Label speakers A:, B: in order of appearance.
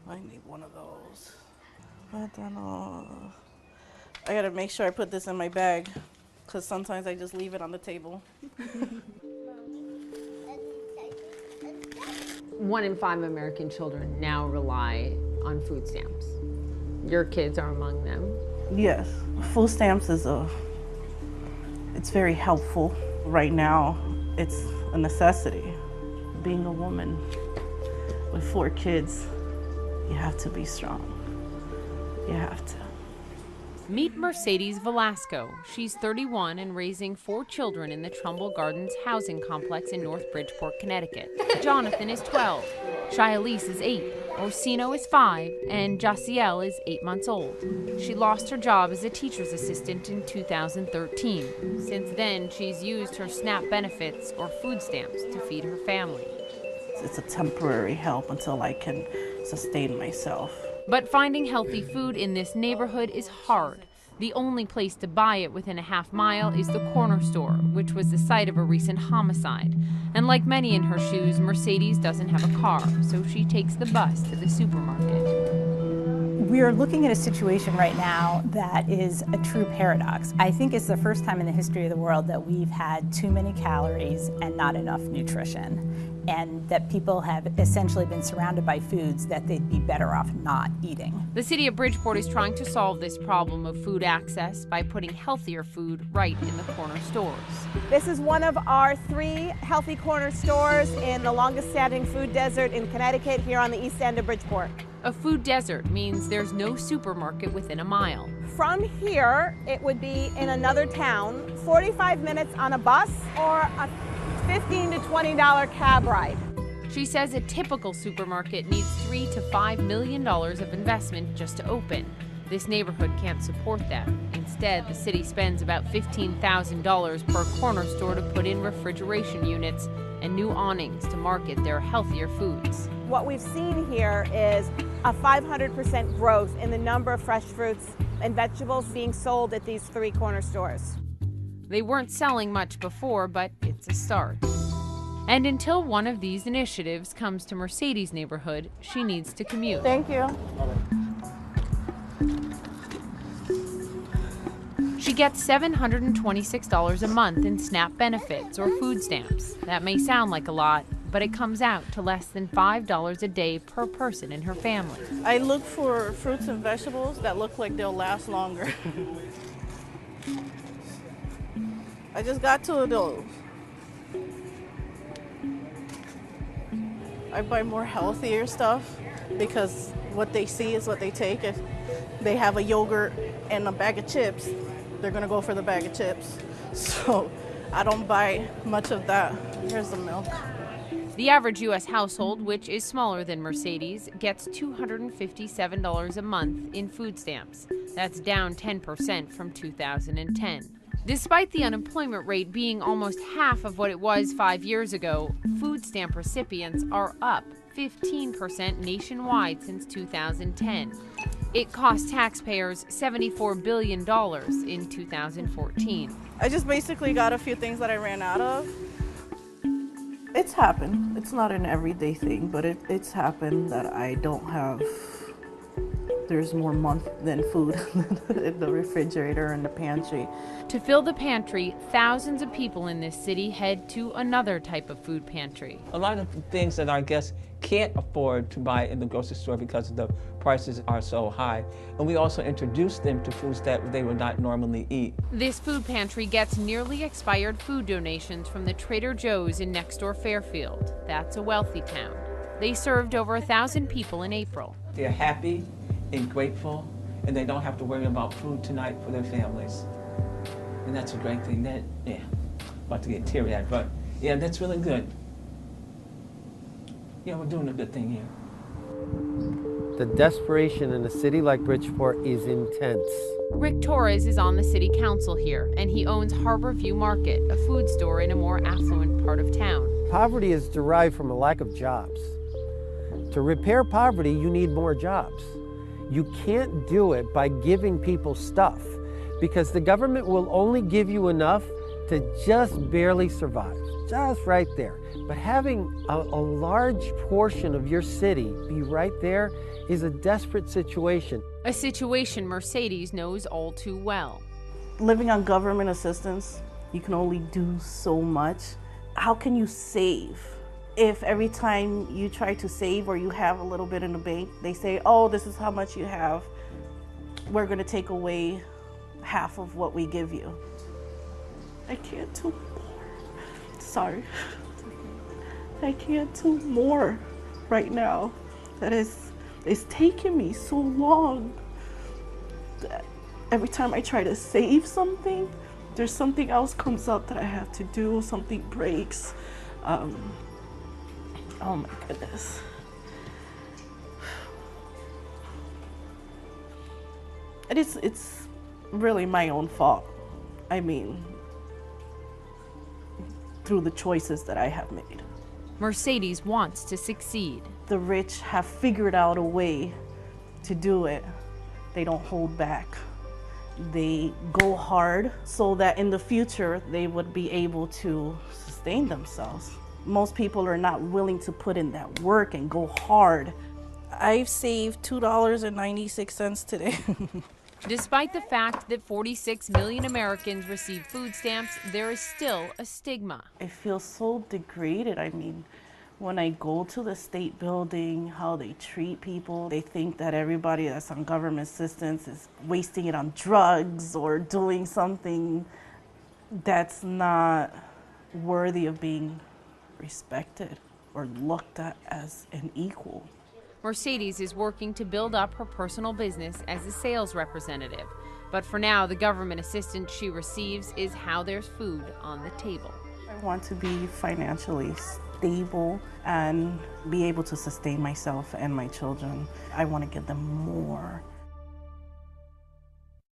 A: I need one of those. But then I gotta make sure I put this in my bag because sometimes I just leave it on the table.
B: 1 in 5 American children now rely on food stamps. Your kids are among them.
A: Yes, food stamps it's very helpful. Right now, it's a necessity. Being a woman with 4 kids, you have to be strong. You have to.
B: Meet Mercedes Velasco. She's 31 and raising 4 children in the Trumbull Gardens housing complex in North Bridgeport, Connecticut. Jonathan is 12, Shialise is 8, Orsino is 5, and Jaciel is 8 months old. She lost her job as a teacher's assistant in 2013. Since then, she's used her SNAP benefits or food stamps to feed her family.
A: It's a temporary help until I can sustain myself.
B: But finding healthy food in this neighborhood is hard. The only place to buy it within a half mile is the corner store, which was the site of a recent homicide. And like many in her shoes, Mercedes doesn't have a car, so she takes the bus to the supermarket.
C: We are looking at a situation right now that is a true paradox. I think it's the first time in the history of the world that we've had too many calories and not enough nutrition, and that people have essentially been surrounded by foods that they'd be better off not eating.
B: The city of Bridgeport is trying to solve this problem of food access by putting healthier food right in the corner stores.
D: This is one of our 3 healthy corner stores in the longest standing food desert in Connecticut, here on the east end of Bridgeport.
B: A food desert means there's no supermarket within a mile.
D: From here, it would be in another town, 45 minutes on a bus or a $15 to $20 cab ride.
B: She says a typical supermarket needs $3 to $5 million of investment just to open. This neighborhood can't support that. Instead, the city spends about $15,000 per corner store to put in refrigeration units and new awnings to market their healthier foods.
D: What we've seen here is a 500% growth in the number of fresh fruits and vegetables being sold at these 3 corner stores.
B: They weren't selling much before, but it's a start. And until one of these initiatives comes to Mercedes' neighborhood, she needs to commute.
A: Thank you.
B: She gets $726 a month in SNAP benefits or food stamps. That may sound like a lot, but it comes out to less than $5 a day per person in her family.
A: I look for fruits and vegetables that look like they'll last longer. I just got 2 of those. I buy more healthier stuff because what they see is what they take. If they have a yogurt and a bag of chips, they're gonna go for the bag of chips. So I don't buy much of that. Here's the milk.
B: The average U.S. household, which is smaller than Mercedes, gets $257 a month in food stamps. That's down 10% from 2010. Despite the unemployment rate being almost half of what it was 5 years ago, food stamp recipients are up 15% nationwide since 2010. It cost taxpayers $74 billion in 2014.
A: I just basically got a few things that I ran out of. It's happened. It's not an everyday thing, but it's happened that I don't have. There's more month than food in the refrigerator and the pantry.
B: To fill the pantry, thousands of people in this city head to another type of food pantry.
E: A lot of things that our guests can't afford to buy in the grocery store because the prices are so high. And we also introduce them to foods that they would not normally eat.
B: This food pantry gets nearly expired food donations from the Trader Joe's in next-door Fairfield. That's a wealthy town. They served over 1,000 people in April.
E: They're happy and grateful, and they don't have to worry about food tonight for their families. And that's a great thing. That, yeah, about to get teary-eyed, but yeah, that's really good. Yeah, we're doing a good thing here.
F: The desperation in a city like Bridgeport is intense.
B: Rick Torres is on the city council here, and he owns Harbor View Market, a food store in a more affluent part of town.
F: Poverty is derived from a lack of jobs. To repair poverty, you need more jobs. You can't do it by giving people stuff, because the government will only give you enough to just barely survive, just right there. But having a large portion of your city be right there is a desperate situation.
B: A situation Mercedes knows all too well.
A: Living on government assistance, you can only do so much. How can you save? If every time you try to save or you have a little bit in the bank, they say, oh, this is how much you have. We're gonna take away half of what we give you. I can't do more. Sorry. I can't do more right now. It's taken me so long that every time I try to save something, there's something else comes up that I have to do, something breaks. Oh my goodness. And it's really my own fault. I mean, through the choices that I have made.
B: Mercedes wants to succeed.
A: The rich have figured out a way to do it. They don't hold back. They go hard so that in the future they would be able to sustain themselves. Most people are not willing to put in that work and go hard. I've saved $2.96 today.
B: Despite the fact that 46 million Americans receive food stamps, there is still a stigma.
A: I feel so degraded. I mean, when I go to the state building, how they treat people, they think that everybody that's on government assistance is wasting it on drugs or doing something that's not worthy of being respected or looked at as an equal.
B: Mercedes is working to build up her personal business as a sales representative. But for now, the government assistance she receives is how there's food on the table.
A: I want to be financially stable and be able to sustain myself and my children. I want to give them more